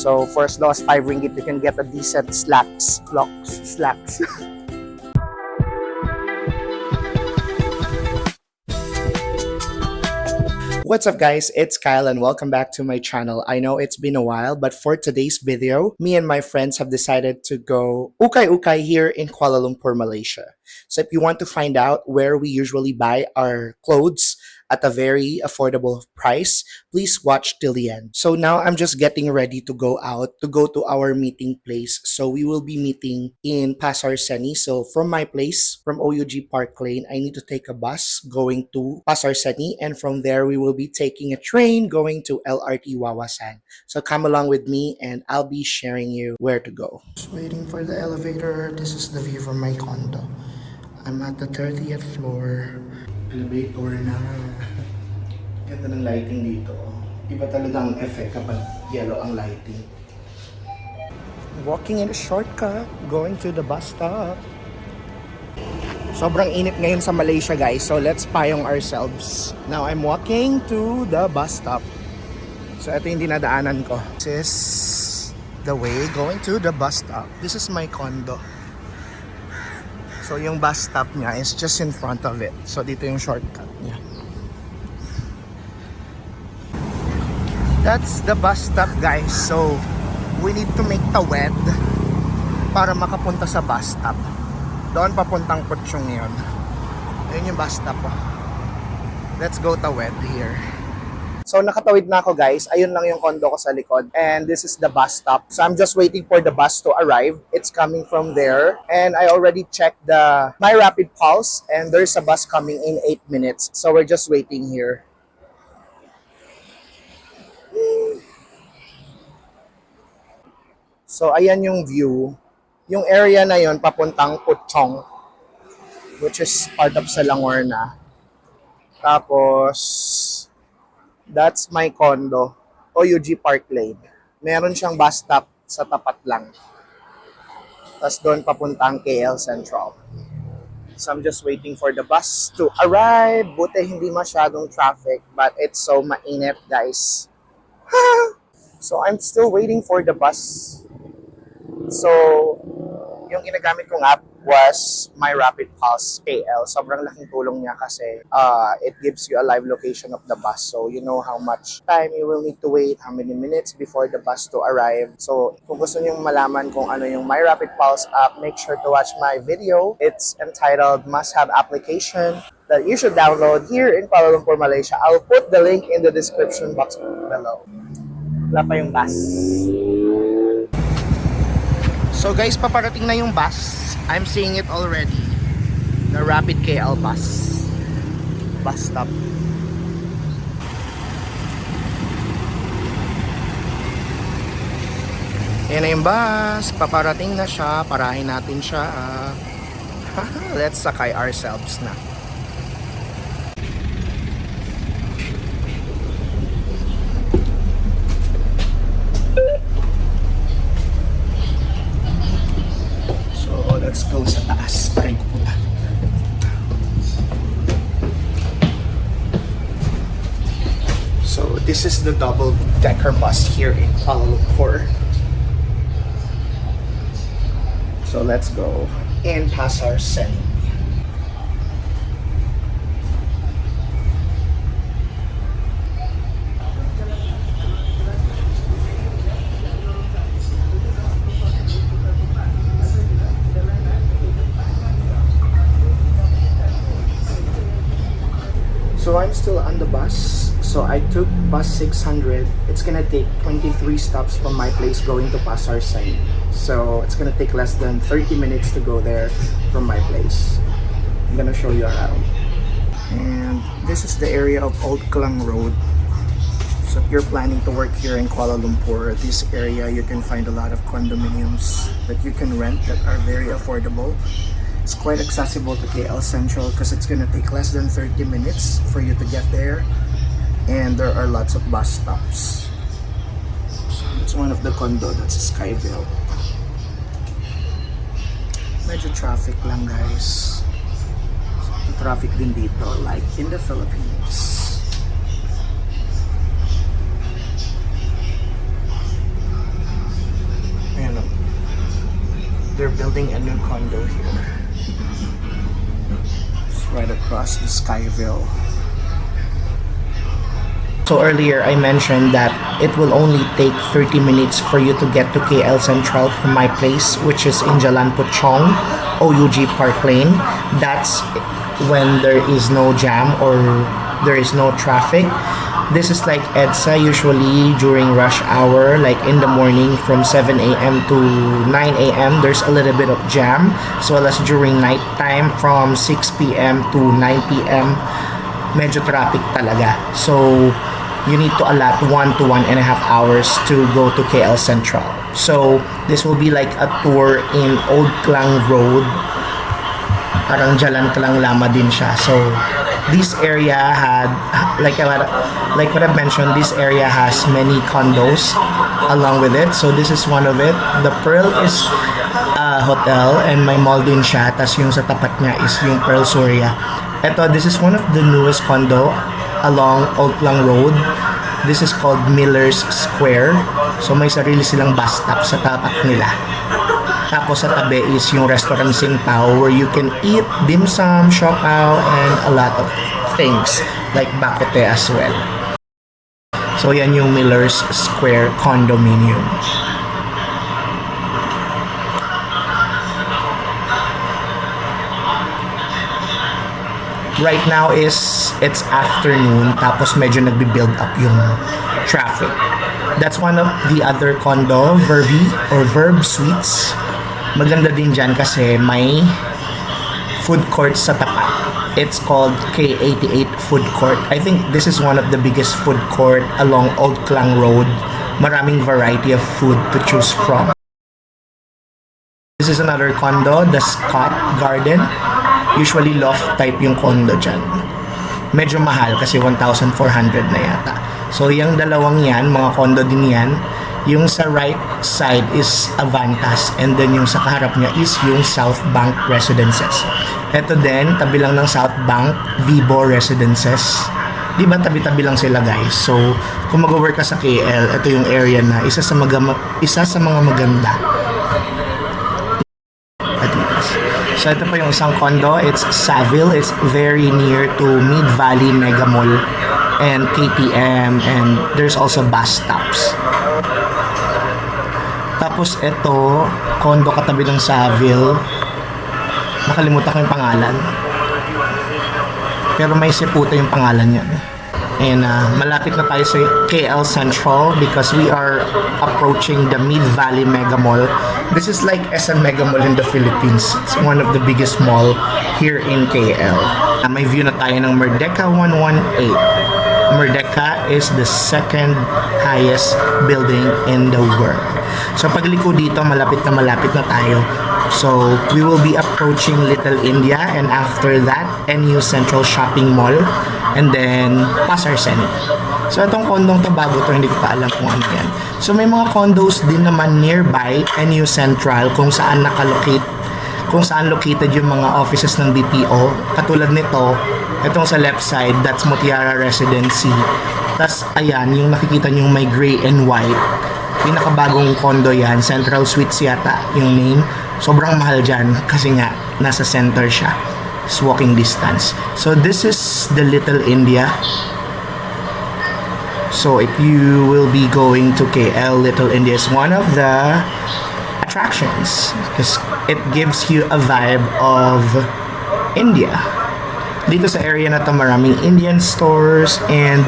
So for as low as 5 ringgit, you can get a decent slacks. What's up guys, it's Kyle and welcome back to my channel. I know it's been a while, but for today's video, me and my friends have decided to go ukay-ukay here in Kuala Lumpur, Malaysia. So if you want to find out where we usually buy our clothes at a very affordable price, please watch till the end. So now I'm just getting ready to go out to go to our meeting place. So we will be meeting in Pasar Seni. So from my place, from OUG Park Lane, I need to take a bus going to Pasar Seni, and from there we will be taking a train going to LRT Wawasan. So come along with me and I'll be sharing you where to go. Just waiting for the elevator. This is the view from my condo. I'm at the 30th floor. Elevator na. Ganda ng lighting dito. Iba talaga ang effect kapag yellow ang lighting. Walking in a shortcut, going to the bus stop. Sobrang init ngayon sa Malaysia guys, so let's payong ourselves. Now I'm walking to the bus stop. So ito yung dinadaanan ko. This is the way going to the bus stop. This is my condo. So yung bus stop niya is just in front of it. So dito yung shortcut niya. That's the bus stop guys. So we need to make tawid para makapunta sa bus stop. Doon papuntang Puchong yun. Ayun yung bus stop. Let's go tawid here. So nakatawid na ako guys. Ayun lang yung condo ko sa likod. And this is the bus stop. So I'm just waiting for the bus to arrive. It's coming from there. And I already checked the My Rapid Pulse. And there's a bus coming in 8 minutes. So we're just waiting here. So ayan yung view. Yung area na yon papuntang Puchong, which is part of Selangor na. Tapos that's my condo, OUG Park Lane. Meron siyang bus stop sa tapat lang. Tapos doon papuntang KL Central. So I'm just waiting for the bus to arrive. Buti hindi masyadong traffic, but it's so mainit guys. So I'm still waiting for the bus. So yung ginagamit kong app was My Rapid Pulse KL. Sobrang laking tulong niya kasi it gives you a live location of the bus. So you know how much time you will need to wait, how many minutes before the bus to arrive. So kung gusto niyo malaman kung ano yung My Rapid Pulse app, make sure to watch my video. It's entitled Must Have Application that you should download here in Kuala Lumpur, Malaysia. I'll put the link in the description box below. Wala pa yung bus. So guys, paparating na yung bus. I'm seeing it already. The Rapid KL bus. Bus stop. Yan na yung bus. Paparating na siya. Parahin natin siya. Let's sakay ourselves na. Let's go sa taas. Paring ko punta. So this is the double-decker bus here in Kuala Lumpur. So let's go in Pasar Seni. So I'm still on the bus. So I took bus 600. It's gonna take 23 stops from my place going to Pasar Seni. So it's gonna take less than 30 minutes to go there from my place. I'm gonna show you around. And this is the area of Old Klang Road. So if you're planning to work here in Kuala Lumpur, this area you can find a lot of condominiums that you can rent that are very affordable. It's quite accessible to KL Central because it's gonna take less than 30 minutes for you to get there, and there are lots of bus stops. It's one of the condo, that's Skyville. Medyo traffic lang guys. Traffic din dito like in the Philippines. They're building a new condo here. It's right across the Skyville. So earlier I mentioned that it will only take 30 minutes for you to get to KL Central from my place, which is in Jalan Puchong, OUG Park Lane. That's when there is no jam or there is no traffic. This is like EDSA usually during rush hour, like in the morning from 7 a.m. to 9 a.m. there's a little bit of jam, as well as during night time from 6 p.m. to 9 p.m. medyo traffic talaga. So you need to allot 1 to 1.5 hours to go to KL Central. So this will be like a tour in Old Klang Road. Parang Jalan Klang Lama din siya. So this area had, like what I've mentioned, this area has many condos along with it. So this is one of it. The Pearl is a hotel and may mall din siya. Tas yung sa tapat niya is yung Pearl Surya. This is one of the newest condo along Old Klang Road. This is called Miller's Square. So may sarili silang bus stop sa tapat nila. Tapos sa tabi is yung restaurant Sing Pao where you can eat dim sum, siopaw, and a lot of things like bakote as well. So yan yung Miller's Square condominium. Right now it's afternoon, tapos medyo nagbi-build up yung traffic. That's one of the other condo, Verb Suites. Maganda din dyan kasi may food court sa tapat. It's called K88 Food Court. I think this is one of the biggest food court along Old Klang Road. Maraming variety of food to choose from. This is another condo, the Scott Garden. Usually loft type yung condo dyan. Medyo mahal kasi 1,400 na yata. So yung dalawang yan, mga condo din yan. Yung sa right side is Avantas and then yung sa kaharap niya is yung South Bank Residences. Ito din, tabi lang ng South Bank, Vibo Residences. Di ba tabi-tabi lang sila guys? So kung mag-work ka sa KL, ito yung area na isa sa mga maganda. So ito pa yung isang condo, it's Saville. It's very near to Mid Valley Mega Mall and KTM, and there's also bus stops. Tapos ito, condo katabi ng Saville. Nakalimutan ko yung pangalan. Pero may Seputa yung pangalan niyan. And malapit na tayo sa KL Central because we are approaching the Mid Valley Mega Mall. This is like SM Mega Mall in the Philippines. It's one of the biggest mall here in KL. May view na tayo ng Merdeka 118. Merdeka is the second highest building in the world. So pagliko dito, malapit na tayo. So we will be approaching Little India, and after that, NU Central Shopping Mall, and then Pasar Seni. So itong kondong to bago to, hindi ko pa alam kung ano yan. So may mga condos din naman nearby NU Central kung saan located yung mga offices ng BPO. Katulad nito, itong sa left side, that's Mutiara Residency. Tapos ayan, yung nakikita nyo may gray and white. Pinakabagong condo yan, Central Suites yata yung name. Sobrang mahal dyan kasi nga nasa center siya. It's walking distance. So this is the Little India. So if you will be going to KL, Little India is one of the attractions because it gives you a vibe of India. Dito sa area na to maraming Indian stores, and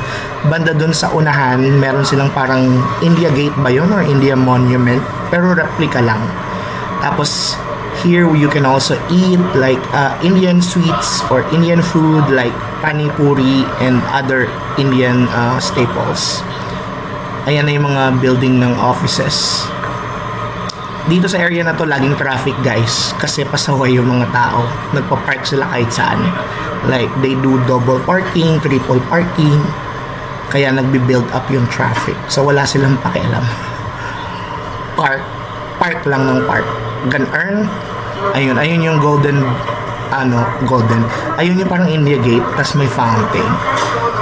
banda dun sa unahan meron silang parang India Gate ba yun or India Monument, pero replica lang. Tapos here you can also eat like Indian sweets or Indian food like pani puri and other Indian staples. Ayan na yung mga building ng offices. Dito sa area na to laging traffic guys kasi pasaway yung mga tao. Nagpa-park sila kahit saan. Like they do double parking, triple parking. Kaya nagbi-build up yung traffic. So wala silang pakialam. Park lang ng park. Gan-earn. Ayun yung golden. Ayun yung parang India Gate. Tas may fountain.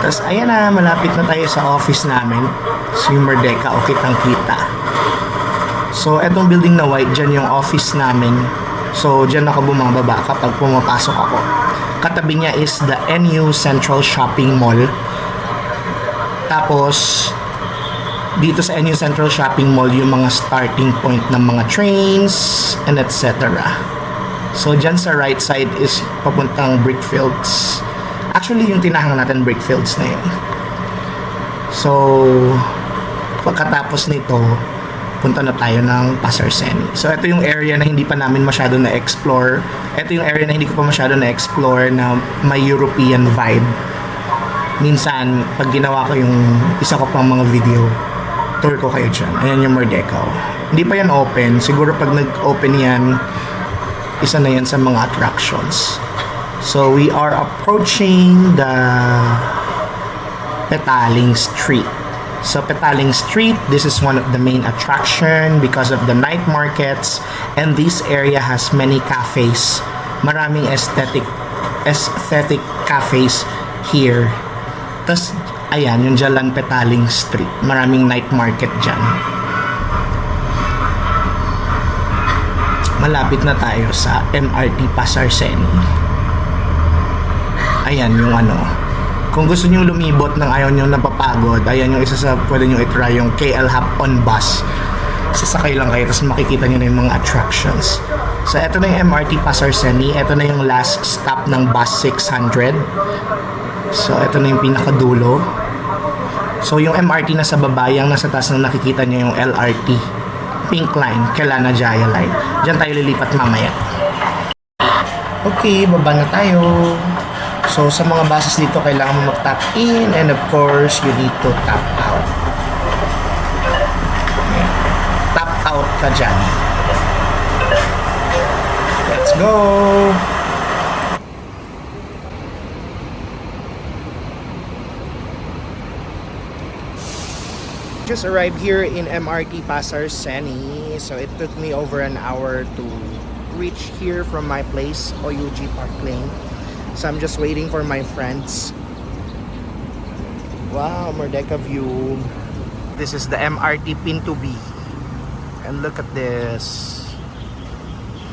Tas ayan na, malapit na tayo sa office namin. So yung Merdeka, o kitang kita. So, etong building na white, dyan yung office namin. So, dyan ako bumababa kapag pumapasok ako. Katabi niya is the NU Central Shopping Mall. Tapos, dito sa NU Central Shopping Mall, yung mga starting point ng mga trains and etc. So, dyan sa right side is papuntang Brickfields. Actually, yung tinahang natin Brickfields na yun. So, pagkatapos nito, punta na tayo ng Pasar Seni. So, ito yung area na hindi pa namin masyado na-explore. Ito yung area na hindi ko pa masyado na-explore na may European vibe. Minsan, pag ginawa ko yung isa ko pang mga video, tour ko kayo dyan. Ayan yung Merdecao. Hindi pa yan open. Siguro pag nag-open yan, isa na yan sa mga attractions. So, we are approaching the Petaling Street. So, Petaling Street, this is one of the main attraction because of the night markets, and this area has many cafes. Maraming aesthetic cafes here. Tapos, ayan, yung Jalan Petaling Street. Maraming night market dyan. Malapit na tayo sa MRT Pasar Seni. Ayan yung ano. Kung gusto niyo lumibot ng ayaw niyo napapagod, ayan yung isa sa pwede niyo i-try yung KL Hop on Bus. Sasakay lang kayo tapos makikita niyo na yung mga attractions. So eto na yung MRT Pasar Seni. Eto na yung last stop ng bus 600. So eto na yung pinakadulo. So yung MRT na sa baba, yung nasa taas na nakikita niyo yung LRT. Pink Line, Kelana Jaya Line. Diyan tayo lilipat mamaya. Okay, baba na tayo. So, sa mga buses dito, kailangan mo mag-tap in and of course, you need to tap out. Ayan. Tap out ka dyan. Let's go! Just arrived here in MRT Pasar Seni. So, it took me over an hour to reach here from my place, OUG Park Lane. So I'm just waiting for my friends. Wow, Merdeka view. This is the MRT Pinto B. And look at this.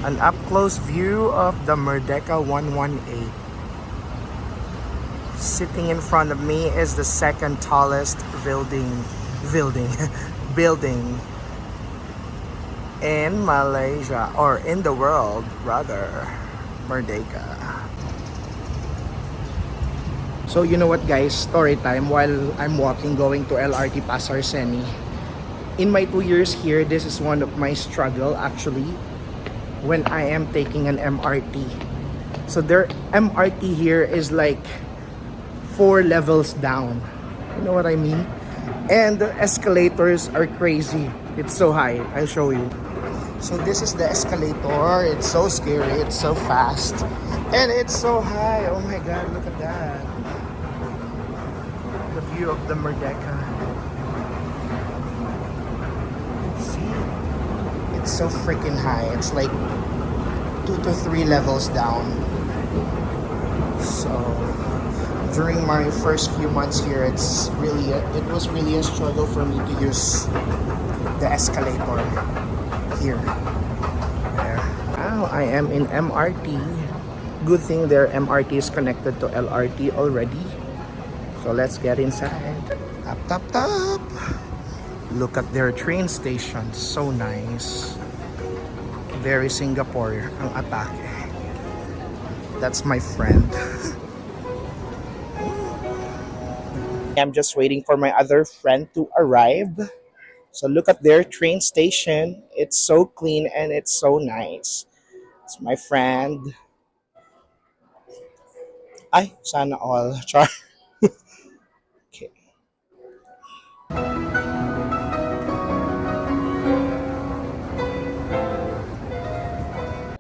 An up-close view of the Merdeka 118. Sitting in front of me is the second tallest building in Malaysia, or in the world rather, Merdeka. So you know what guys, story time while I'm walking going to LRT Pasar Seni. In my 2 years here, this is one of my struggle actually when I am taking an MRT. So their MRT here is like 4 levels down. You know what I mean? And the escalators are crazy. It's so high. I'll show you. So this is the escalator. It's so scary. It's so fast. And it's so high. Oh my god, look at that. The view of the Merdeka. See? It's so freaking high. It's like 2 to 3 levels down. So during my first few months here, it was really a struggle for me to use the escalator here. There. Now I am in MRT. Good thing their MRT is connected to LRT already. So let's get inside. Tap, tap, tap. Look at their train station. So nice. Very Singapore ang atake. That's my friend. I'm just waiting for my other friend to arrive. So look at their train station. It's so clean and it's so nice. It's my friend. Ay, sana all. Char. Okay.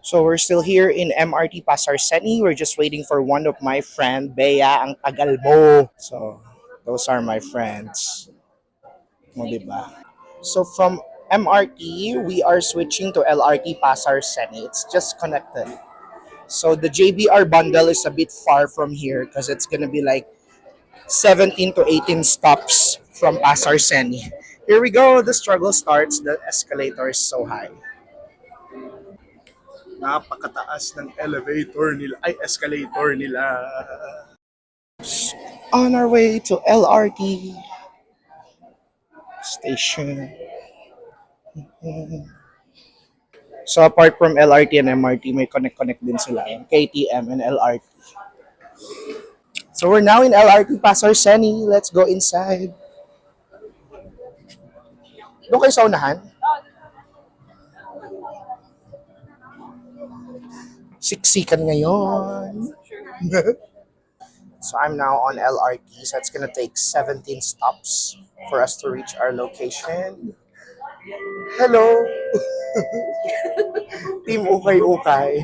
So we're still here in MRT Pasar Seni. We're just waiting for one of my friend, Bea, ang tagal mo. So those are my friends. Mo, diba? So from MRT, we are switching to LRT Pasar Seni. It's just connected. So the JBR bundle is a bit far from here because it's gonna be like 17 to 18 stops from Pasar Seni. Here we go. The struggle starts. The escalator is so high. Napakataas ng elevator nila. Ay, escalator nila. On our way to LRT station. So apart from LRT and MRT, may connect din sila. Yung KTM and LRT. So we're now in LRT Pasar Seni. Let's go inside. Doon kayo sa unahan? Siksikan ngayon. So I'm now on LRT. So it's gonna take 17 stops for us to reach our location. Hello! Team Ukay-Ukay.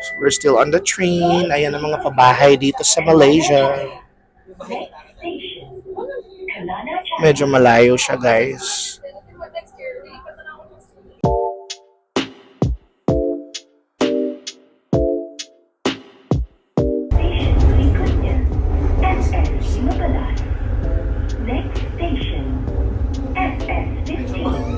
So we're still on the train. Ayan ang mga pabahay dito sa Malaysia. Medyo malayo siya, guys. Next station, SS15.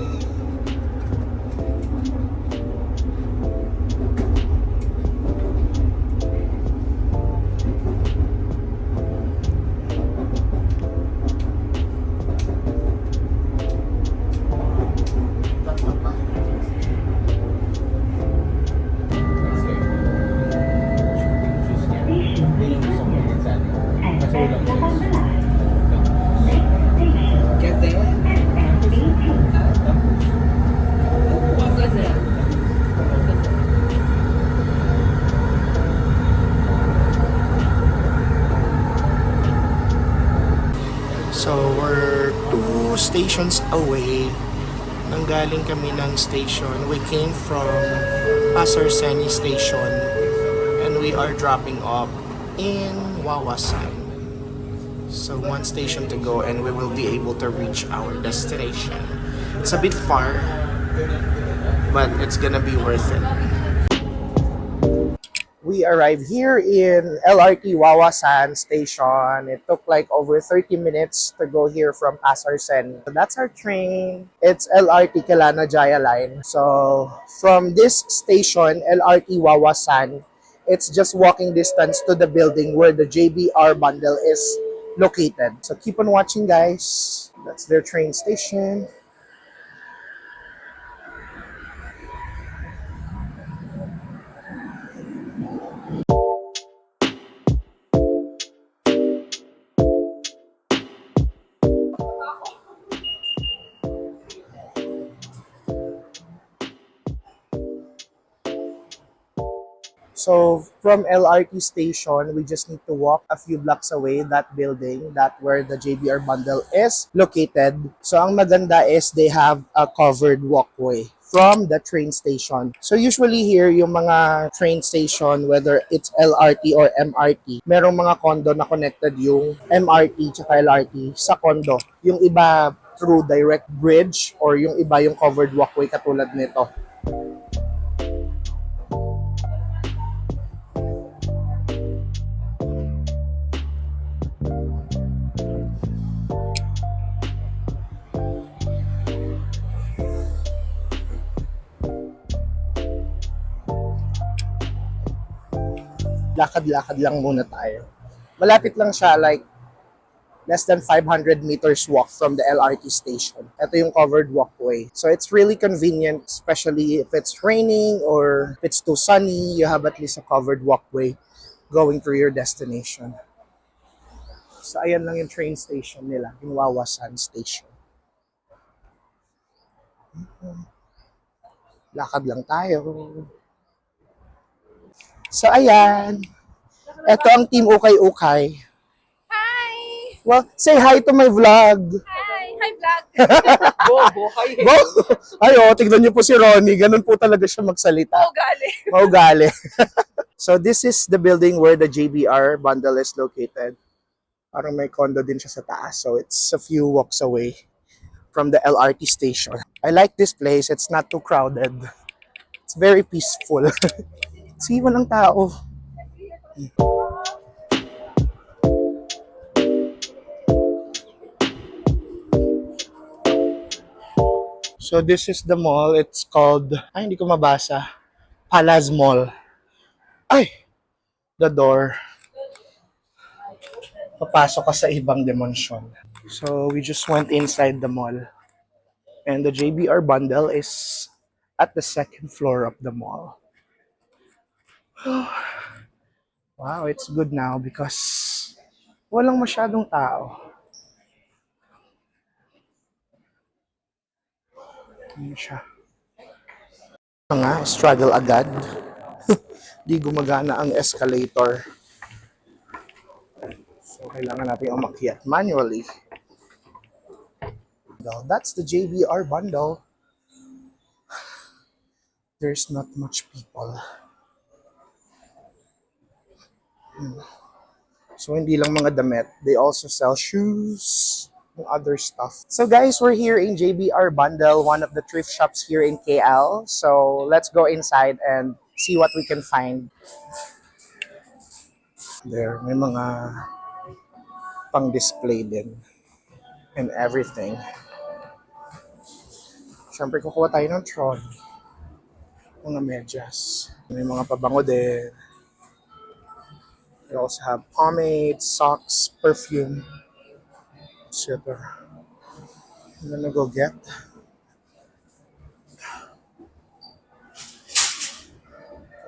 So we're 2 stations away. Nanggaling kami ng station. We came from Pasar Seni Station and we are dropping off in Wawasan. So 1 station to go and we will be able to reach our destination. It's a bit far, but it's gonna be worth it. We arrived here in LRT Wawasan Station. It took like over 30 minutes to go here from Pasar Sen. So that's our train. It's LRT Kelana Jaya Line. So from this station, LRT Wawasan, it's just walking distance to the building where the JBR bundle is located. So keep on watching, guys. That's their train station. So from LRT station, we just need to walk a few blocks away that building, that where the JBR bundle is located. So ang maganda is they have a covered walkway from the train station. So usually here, yung mga train station, whether it's LRT or MRT, merong mga condo na connected yung MRT tsaka LRT sa condo. Yung iba through direct bridge or yung iba yung covered walkway katulad nito. Lakad-lakad lang muna tayo. Malapit lang siya, like less than 500 meters walk from the LRT station. Ito yung covered walkway. So it's really convenient, especially if it's raining or if it's too sunny, you have at least a covered walkway going to your destination. So ayan lang yung train station nila, yung Wawasan Station. Lakad lang tayo. So ayan, ito ang Team Ukay-Ukay. Hi! Well, say hi to my vlog. Hi! Hi, vlog! Bobo, hi. Bo! Ay, oh, tignan niyo po si Ronnie. Ganun po talaga siya magsalita. Oh, gali. Maugali. So this is the building where the JBR bundle is located. Parang may condo din siya sa taas. So it's a few walks away from the LRT station. I like this place. It's not too crowded. It's very peaceful. See, walang tao. So this is the mall. It's called, ay hindi ko mabasa. Palaz Mall. Ay, the door. Papasok ka sa ibang dimensyon. So we just went inside the mall. And the JBR bundle is at the second floor of the mall. Wow, it's good now because walang masyadong tao. Yun siya. Nga, struggle agad. Di gumagana ang escalator. So, kailangan natin umakyat manually. Well, that's the JBR bundle. There's not much people. So, hindi lang mga damit. They also sell shoes and other stuff. So, guys, we're here in JBR Bundle, one of the thrift shops here in KL. So, let's go inside and see what we can find. There, may mga pang-display din and everything. Siyempre, kukuha tayo ng trolley. Mga medyas. May mga pabango din. They also have pomades, socks, perfume, etc. I'm gonna go get.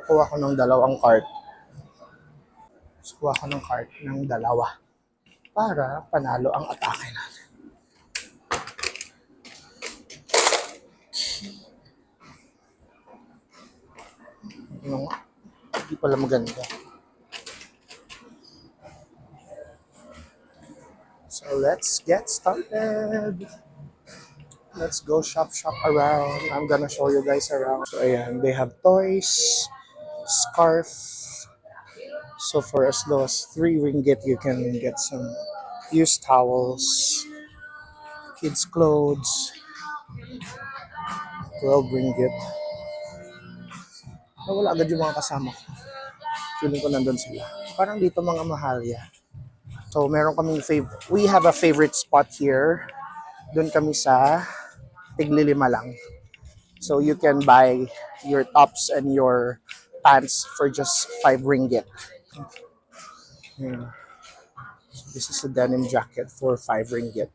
Kukuha ko ng dalawang cart. Kukuha ko ng cart ng dalawa para panalo ang atake natin. Ano nga? Hindi pala maganda. So let's get started. Let's go shop around. I'm gonna show you guys around. So ayan, they have toys, scarf. So for as low as 3 ringgit, you can get some used towels, kids clothes, 12 ringgit. Nawala agad yung mga kasama ko. Feeling ko nandun sila. Parang dito mga mahalya. So meron kaming we have a favorite spot here. Doon kami sa Tiglilima lang. So you can buy your tops and your pants for just 5 ringgit. Yeah. So this is a denim jacket for 5 ringgit.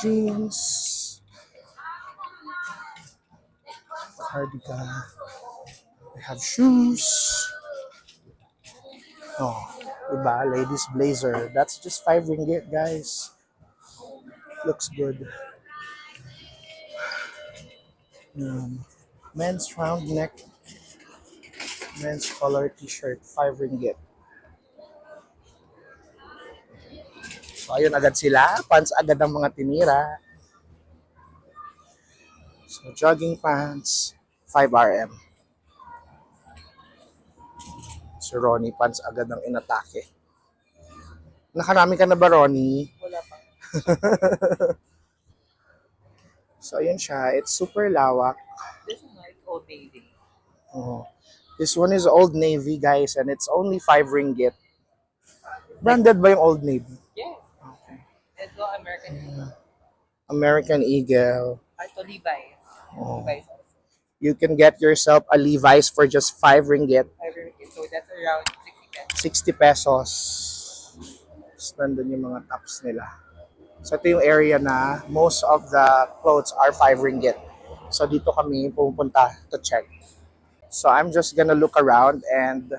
Jeans. Cardigan. They have shoes. Oh, diba? Ladies blazer. That's just 5 ringgit, guys. Looks good. Men's round neck. Men's collar t-shirt. 5 ringgit. So, ayun agad sila. Pants agad ang mga tinira. So, jogging pants. 5 RM. Si Ronnie, pants agad ang inatake. Nakarami ka na ba, Ronnie? Wala pa. So, ayun siya. It's super lawak. This is like Old Navy. Oh. This one is Old Navy, guys, and it's only 5 ringgit. Branded ba yung Old Navy? Yes. Okay. Ito, American Eagle. American Eagle. Ito, Levi's. Oh. Levi's also. You can get yourself a Levi's for just 5 ringgit. So that's around 60 60 pesos. pesos. Tapos nandun yung mga tops nila. So ito yung area na most of the clothes are 5 ringgit. So dito kami pupunta to check. So I'm just gonna look around and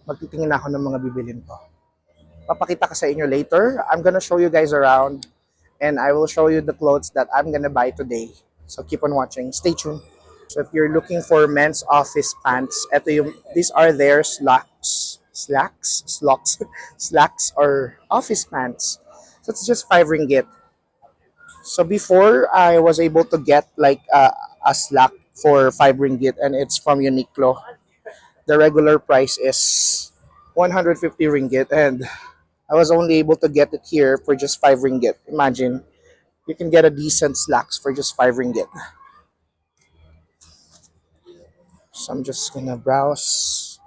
magtitingin ako ng mga bibilin ko. Papakita ko sa inyo later. I'm gonna show you guys around and I will show you the clothes that I'm gonna buy today. So keep on watching. Stay tuned. So if you're looking for men's office pants, these are their slacks or office pants. So it's just 5 ringgit. So before I was able to get like a slack for 5 ringgit and it's from Uniqlo. The regular price is 150 ringgit and I was only able to get it here for just 5 ringgit. Imagine, you can get a decent slacks for just 5 ringgit. So I'm just gonna browse.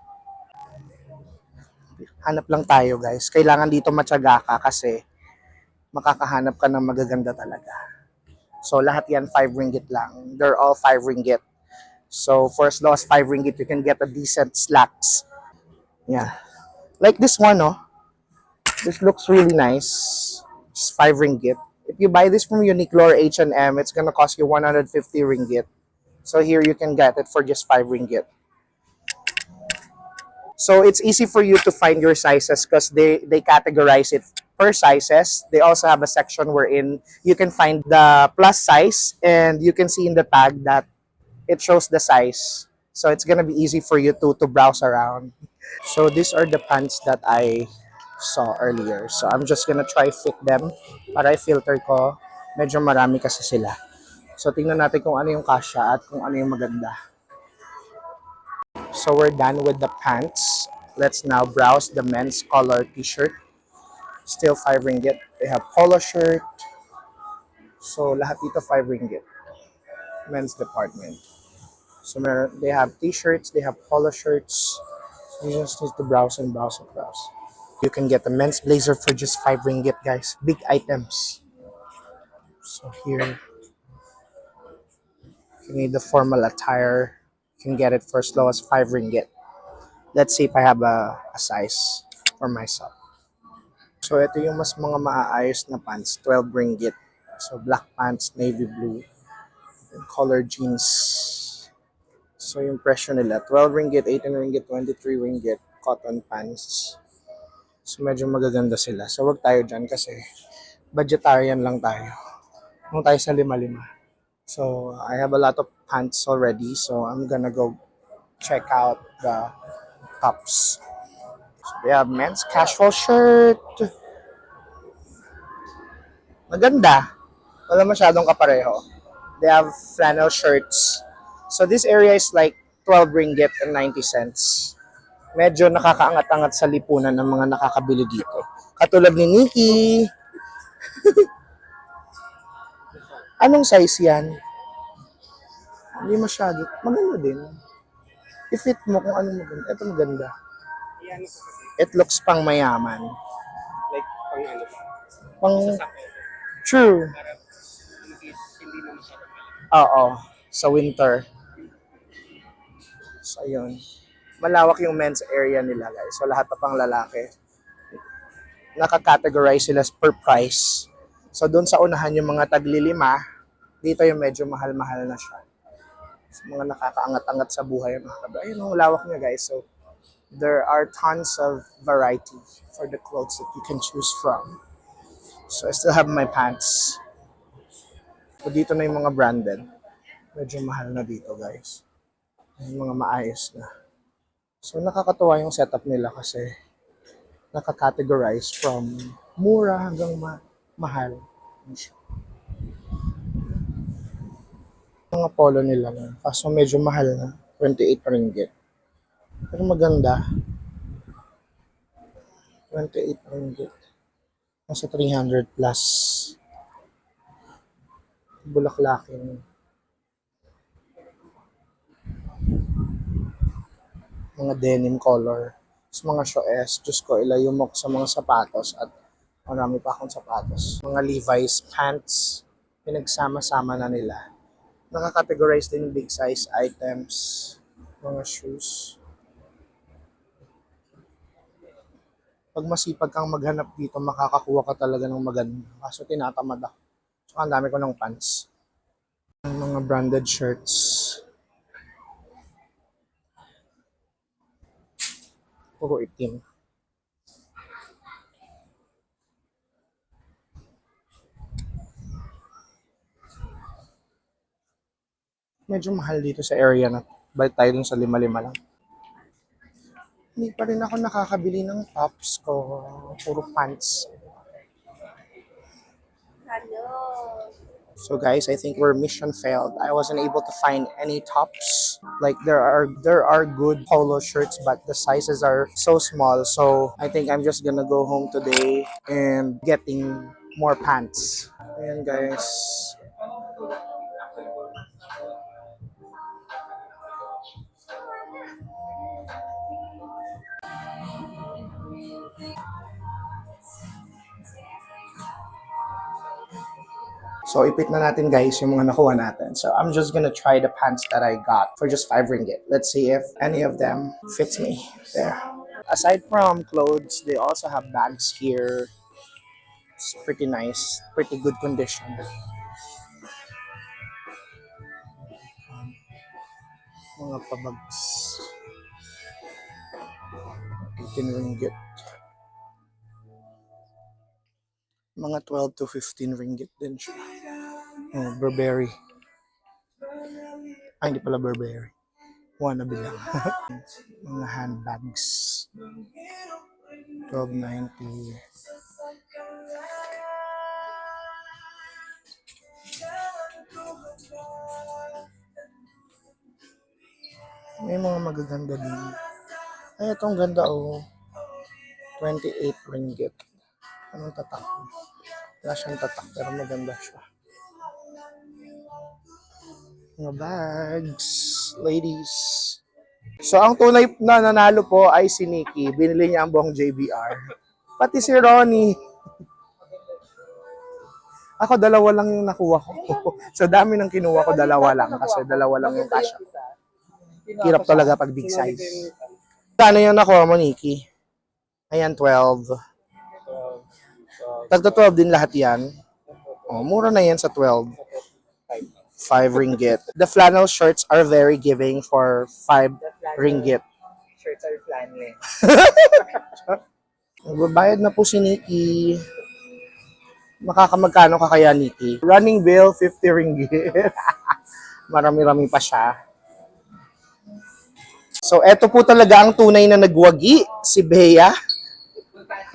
Hanap lang tayo guys. Kailangan dito matyaga ka kasi makakahanap ka ng magaganda talaga. So lahat yan 5 ringgit lang. They're all 5 ringgit. So for as low as 5 ringgit, you can get a decent slacks. Yeah. Like this one, oh. This looks really nice. It's 5 ringgit. If you buy this from Uniqlo or H&M, it's gonna cost you 150 ringgit. So here you can get it for just 5 ringgit. So it's easy for you to find your sizes because they categorize it per sizes. They also have a section wherein you can find the plus size and you can see in the tag that it shows the size. So it's gonna be easy for you to browse around. So these are the pants that I saw earlier. So I'm just gonna try fit them para i-filter ko. Medyo marami kasi sila. So tingnan natin kung ano yung kasya at kung ano yung maganda. So we're done with the pants. Let's now browse the men's collar t-shirt. Still 5 ringgit. They have polo shirt. So lahat dito 5 ringgit. Men's department. So they have t-shirts, they have polo shirts. So you just need to browse and browse and browse. You can get the men's blazer for just 5 ringgit, guys. Big items. So here, if you need the formal attire, you can get it for as low as 5 ringgit. Let's see if I have a size for myself. So ito yung mas mga maaayos na pants, 12 ringgit. So black pants, navy blue, and color jeans. So yung presyo nila, 12 ringgit, 18 ringgit, 23 ringgit, cotton pants. So medyo magaganda sila. So wag tayo dyan kasi budgetarian lang tayo. Kung tayo sa 5-5. So I have a lot of pants already. So I'm gonna go check out the tops. So they have men's casual shirt. Maganda. Wala masyadong kapareho. They have flannel shirts. So this area is like 12 ringgit and 90 cents. Medyo nakakaangat-angat sa lipunan ng mga nakakabili dito. Katulad ni Nikki. Anong size yan? Hindi masyado. Maganda din. I-fit mo kung ano maganda. Ito maganda. It looks pang mayaman. Like, pang ano ba? Pang, Sasakyan. true. Para in case hindi na masyadong malaki. Oo. Sa winter. So, ayun. Malawak yung men's area nila, guys. So, lahat na pang lalaki. Nakakategorize sila per price. So, doon sa unahan yung mga tagli-5, dito yung medyo mahal-mahal na siya. So, mga nakakaangat-angat sa buhay yung mga kabra. Ayun, ang lawak niya, guys. So, there are tons of variety for the clothes that you can choose from. So, I still have my pants. So, dito na yung mga branded. Medyo mahal na dito, guys. Yung mga maayos na. So, nakakatuwa yung setup nila kasi nakakategorize from mura hanggang mahal. Mga polo nila na. Kaso medyo mahal na. 28 ringgit. Pero maganda. 28 ringgit. Nasa 300 plus. Bulaklakin. Mga denim color. Sa mga shoes, Diyos ko, ilayo mo ko sa mga sapatos at marami pa akong sapatos. Mga Levi's pants, pinagsama-sama na nila. Nakakategorize din yung big size items, mga shoes. Pag masipag kang maghanap dito, makakakuha ka talaga ng maganda. Kaso tinatamad ako. So, ang dami ko ng pants. Mga branded shirts. Puro itim. Medyo mahal dito sa area na. Balik tayo dun sa 5-5 lang. Hindi pa rin ako nakakabili ng tops ko. Puro pants. Hello. So guys, I think we're mission failed. I wasn't able to find any tops. Like there are good polo shirts, but the sizes are so small. So I think I'm just gonna go home today and getting more pants. Ayan guys. So, ipit na natin guys yung mga nakuha natin. So, I'm just gonna try the pants that I got for just 5 ringgit. Let's see if any of them fits me. There. Aside from clothes, they also have bags here. It's pretty nice. Pretty good condition. Mga pabags. 18 ringgit. Mga 12 to 15 ringgit din siya. Oh, Burberry. Ay, hindi pala Burberry. Wannabe lang. Mga handbags. 12.90. May mga magaganda din. Ay, itong ganda oh. 28 ringgit. Anong tatak? Wala siyang tatak pero maganda siya. Mga bags. Ladies. So, ang tunay na nanalo po ay si Nikki. Binili niya ang buong JBR. Pati si Ronnie. Ako, dalawa lang yung nakuha ko. Sa dami ng kinuha ko, dalawa lang. Kasi dalawa lang yung kasya. Hirap talaga pag big size. Kano yung nakuha mo, Nikki? Ayan, 12. Tagto 12 din lahat yan. Oh, mura na yan sa 12. 5 ringgit. The flannel shirts are very giving for 5 ringgit. Shirts are flannel. Magbabayad na po si Nikki. Makakamagkano ka kaya, Nikki? Running bill, 50 ringgit. Marami-rami pa siya. So, eto po talaga ang tunay na nagwagi, si Bea.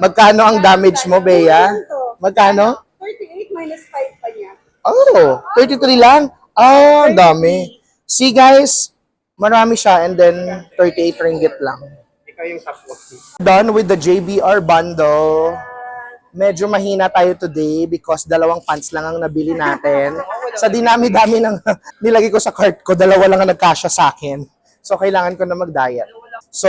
Magkano ang damage mo, Bea? Magkano? 38 minus 5 pa niya. Oh, 33 lang? Ah, dami. See guys, marami siya and then 38 ringgit lang. Ikaw yung top walk. Done with the JBR bundle. Medyo mahina tayo today because dalawang pants lang ang nabili natin. Sa dinami-dami ng nilagay ko sa cart ko, dalawa lang ang nagkasya sa akin. So, kailangan ko na mag-diet. So,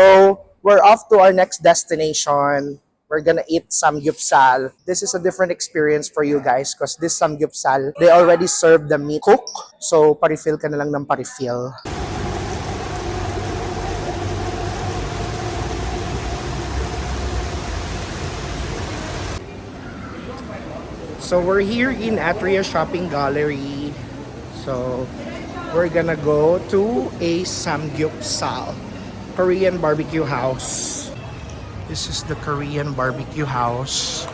we're off to our next destination. We're gonna eat samgyeopsal. This is a different experience for you guys because this samgyeopsal, they already serve the meat cook. So, pa-refill ka na lang ng pa-refill. So, we're here in Atria Shopping Gallery. So, we're gonna go to a samgyeopsal, Korean barbecue house. This is the Korean barbecue house.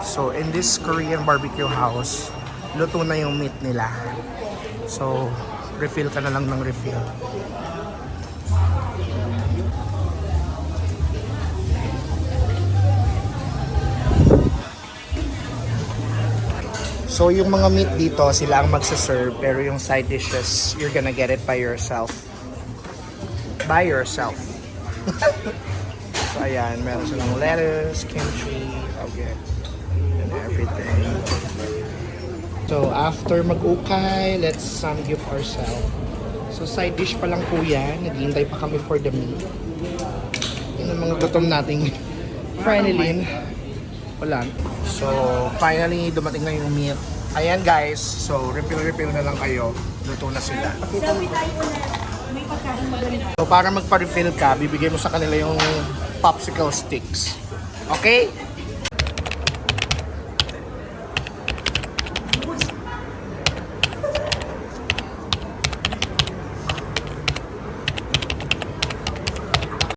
So, in this Korean barbecue house, luto na yung meat nila. So, refill ka na lang ng refill. So, yung mga meat dito, sila ang magsaserve. Pero yung side dishes, you're gonna get it by yourself. By yourself. So, ayan, meron silang lettuce, kimchi, okay, and everything. So, after mag-ukay, let's samgyup ourselves. So, side dish pa lang po yan. Naghihintay pa kami for the meat. Yan ang mga gutom nating Frenilyn. Wala. So, finally, dumating na yung meat. Ayan, guys. So, refill na lang kayo. Luto na sila. So, para magpa-refill ka, bibigay mo sa kanila yung popsicle sticks. Okay?